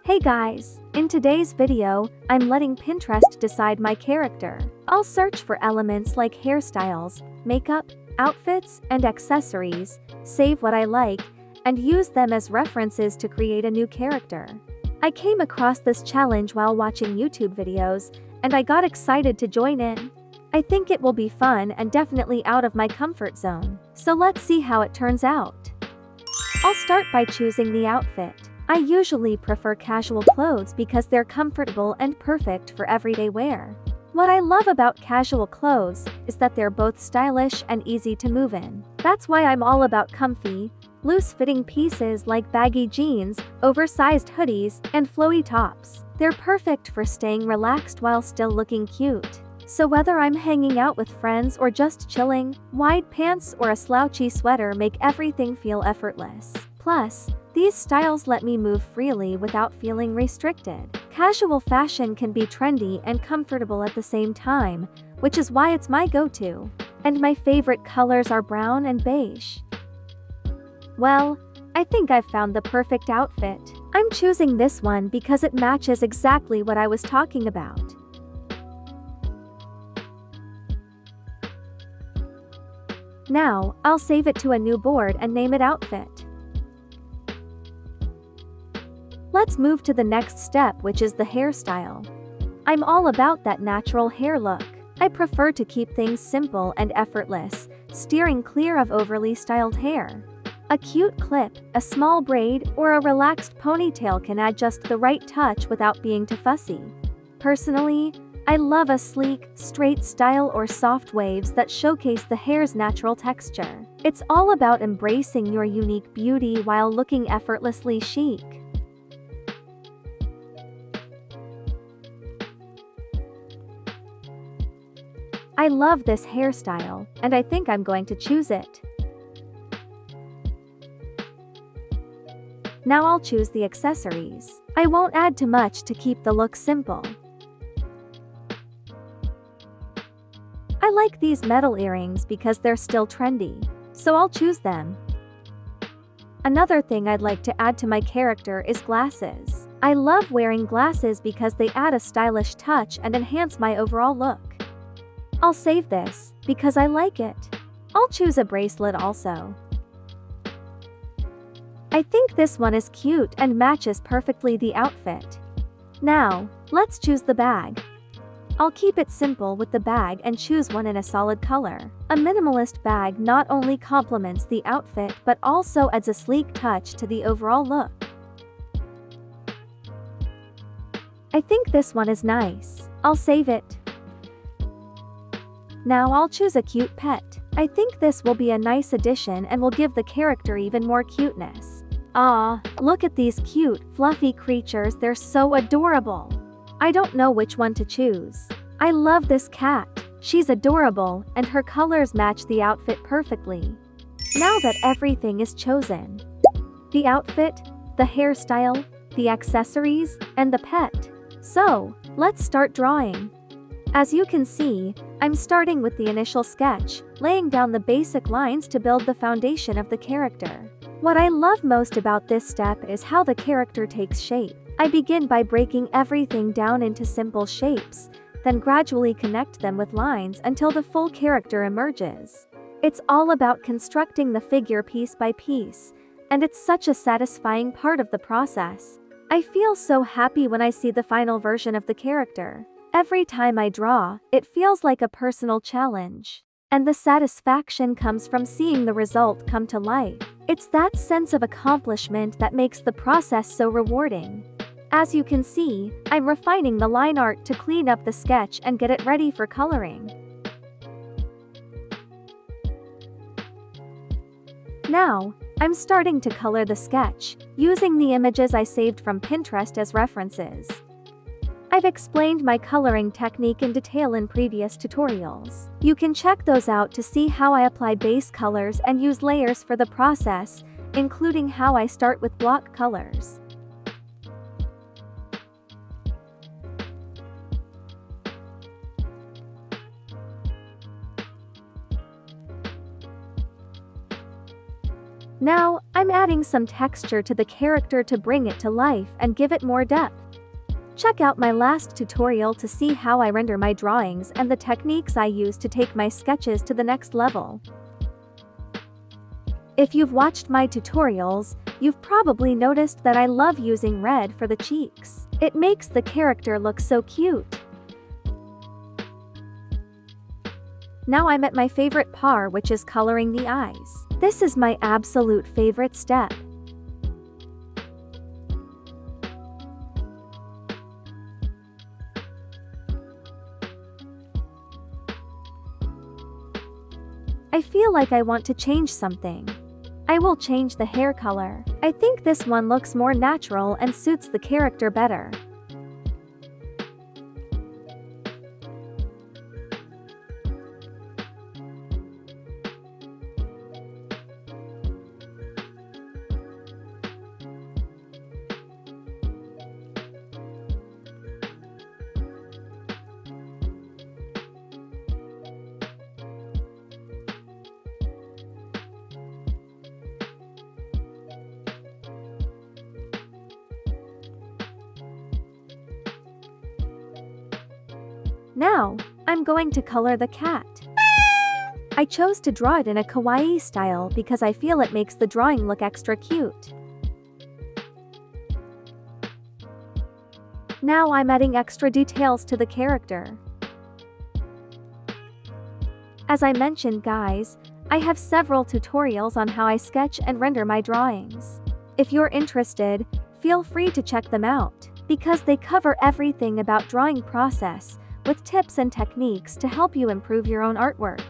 Hey guys, in today's video, I'm letting Pinterest decide my character. I'll search for elements like hairstyles, makeup, outfits, and accessories, save what I like, and use them as references to create a new character. I came across this challenge while watching YouTube videos, and I got excited to join in. I think it will be fun and definitely out of my comfort zone. So let's see how it turns out. I'll start by choosing the outfit. I usually prefer casual clothes because they're comfortable and perfect for everyday wear. What I love about casual clothes is that they're both stylish and easy to move in. That's why I'm all about comfy, loose-fitting pieces like baggy jeans, oversized hoodies, and flowy tops. They're perfect for staying relaxed while still looking cute. So whether I'm hanging out with friends or just chilling, wide pants or a slouchy sweater make everything feel effortless. Plus, these styles let me move freely without feeling restricted. Casual fashion can be trendy and comfortable at the same time, which is why it's my go-to. And my favorite colors are brown and beige. Well, I think I've found the perfect outfit. I'm choosing this one because it matches exactly what I was talking about. Now, I'll save it to a new board and name it Outfit. Let's move to the next step, which is the hairstyle. I'm all about that natural hair look. I prefer to keep things simple and effortless, steering clear of overly styled hair. A cute clip, a small braid, or a relaxed ponytail can add just the right touch without being too fussy. Personally, I love a sleek, straight style or soft waves that showcase the hair's natural texture. It's all about embracing your unique beauty while looking effortlessly chic. I love this hairstyle, and I think I'm going to choose it. Now I'll choose the accessories. I won't add too much to keep the look simple. I like these metal earrings because they're still trendy, so I'll choose them. Another thing I'd like to add to my character is glasses. I love wearing glasses because they add a stylish touch and enhance my overall look. I'll save this because I like it. I'll choose a bracelet also. I think this one is cute and matches perfectly the outfit. Now, let's choose the bag. I'll keep it simple with the bag and choose one in a solid color. A minimalist bag not only complements the outfit but also adds a sleek touch to the overall look. I think this one is nice. I'll save it. Now I'll choose a cute pet. I think this will be a nice addition and will give the character even more cuteness. Ah, look at these cute, fluffy creatures, they're so adorable. I don't know which one to choose. I love this cat. She's adorable, and her colors match the outfit perfectly. Now that everything is chosen, the outfit, the hairstyle, the accessories, and the pet. So, let's start drawing. As you can see, I'm starting with the initial sketch, laying down the basic lines to build the foundation of the character. What I love most about this step is how the character takes shape. I begin by breaking everything down into simple shapes, then gradually connect them with lines until the full character emerges. It's all about constructing the figure piece by piece, and it's such a satisfying part of the process. I feel so happy when I see the final version of the character. Every time I draw, it feels like a personal challenge. And the satisfaction comes from seeing the result come to life. It's that sense of accomplishment that makes the process so rewarding. As you can see, I'm refining the line art to clean up the sketch and get it ready for coloring. Now, I'm starting to color the sketch, using the images I saved from Pinterest as references. I've explained my coloring technique in detail in previous tutorials. You can check those out to see how I apply base colors and use layers for the process, including how I start with block colors. Now, I'm I'm adding some texture to the character to bring it to life and give it more depth. Check out my last tutorial to see how I render my drawings and the techniques I use to take my sketches to the next level. If you've watched my tutorials, you've probably noticed that I love using red for the cheeks. It makes the character look so cute. Now I'm at my favorite part, which is coloring the eyes. This is my absolute favorite step. I feel like I want to change something. I will change the hair color. I think this one looks more natural and suits the character better. Now, I'm going to color the cat. I chose to draw it in a kawaii style because I feel it makes the drawing look extra cute. Now I'm adding extra details to the character. As I mentioned, guys, I have several tutorials on how I sketch and render my drawings. If you're interested, feel free to check them out, because they cover everything about drawing process, with tips and techniques to help you improve your own artwork.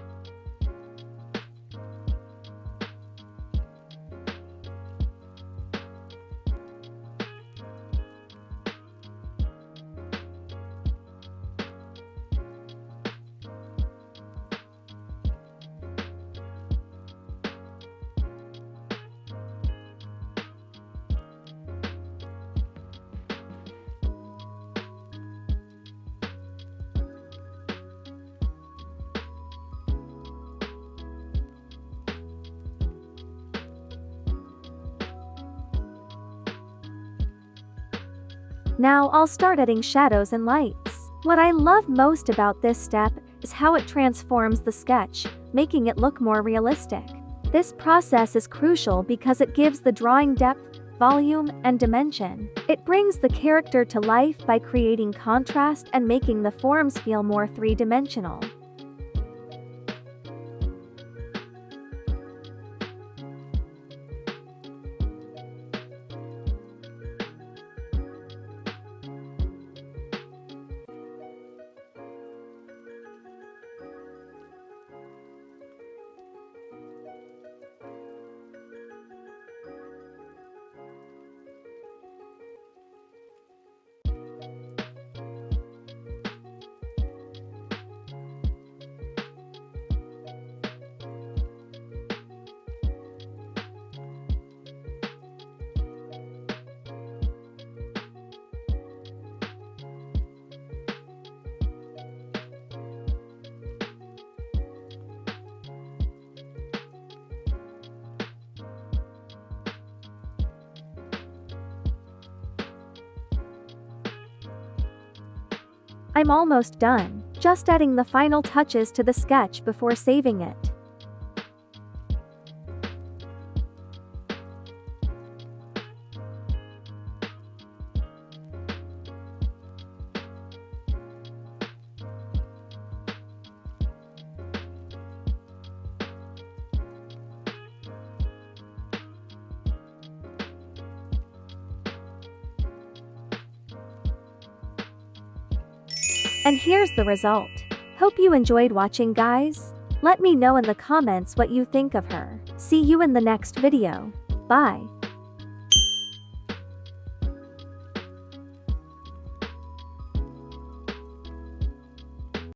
Now I'll start adding shadows and lights. What I love most about this step is how it transforms the sketch, making it look more realistic. This process is crucial because it gives the drawing depth, volume, and dimension. It brings the character to life by creating contrast and making the forms feel more three-dimensional. I'm almost done, just adding the final touches to the sketch before saving it. And here's the result. Hope you enjoyed watching, guys. Let me know in the comments what you think of her. See you in the next video. Bye.